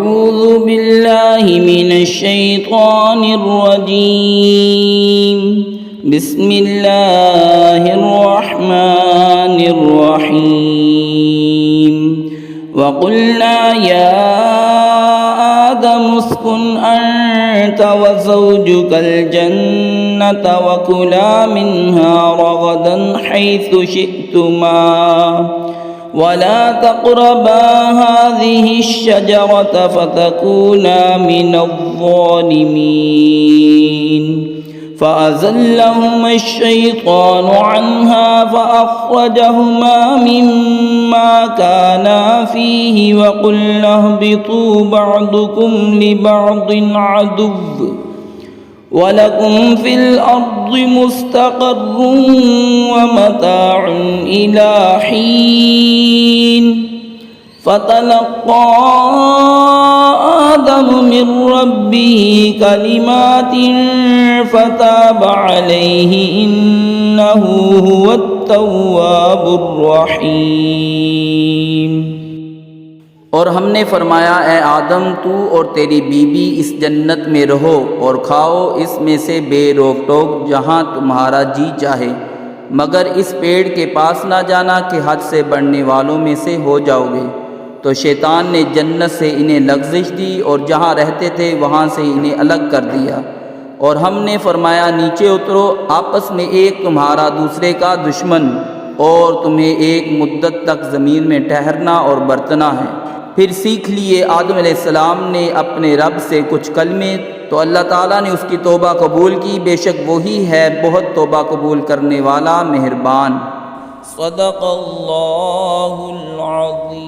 अऊज़ु बिल्लाहि मिनश्शैतानिर्रजीम बिस्मिल्लाहिर्रहमानिर्रहीम वक़ुल्ना या आदम उस्कुन अन्त वज़ौजुकल जन्नत वकुला मिन्हा रगदन हैसु शि'तुमा वला तक़रबा हाज़िहि शजरत फ़तकूना मिनज़्ज़ालिमीन फ़अज़ल्लहुमा अश-शैतानु अन्हा फ़अख़रजहुमा मिम्मा काना फ़ीहि वक़ुल्ना ihbiतू बअदुकुम लिबअदिन अदुव्व वलकुम फ़िल अर्दि मुस्तक़र्रुन व मताउन इला हीन फ़तलक़्क़ा आदम मिन रब्बिही कलिमातिन फ़ताब अलैहि इन्नहु हुवत तव्वाबुर रहीम। और हमने फरमाया, ए आदम, तू और तेरी बीबी इस जन्नत में रहो और खाओ इसमें से बेरोक टोक जहाँ तुम्हारा जी चाहे, मगर इस पेड़ के पास ना जाना कि हद से बढ़ने वालों में से हो जाओगे। तो शैतान ने जन्नत से इन्हें लग़्ज़िश दी और जहाँ रहते थे वहाँ से इन्हें अलग कर दिया। और हमने फरमाया, नीचे उतरो, आपस में एक तुम्हारा दूसरे का दुश्मन और तुम्हें एक मुद्दत तक ज़मीन में ठहरना और बरतना है। फिर सीख लिए आदम अलैहिस्सलाम ने अपने रब से कुछ कलमे, तो अल्लाह ताला ने उसकी तौबा कबूल की। बेशक वही है बहुत तौबा कबूल करने वाला, मेहरबान। सदक़ल्लाहुल अज़ीम।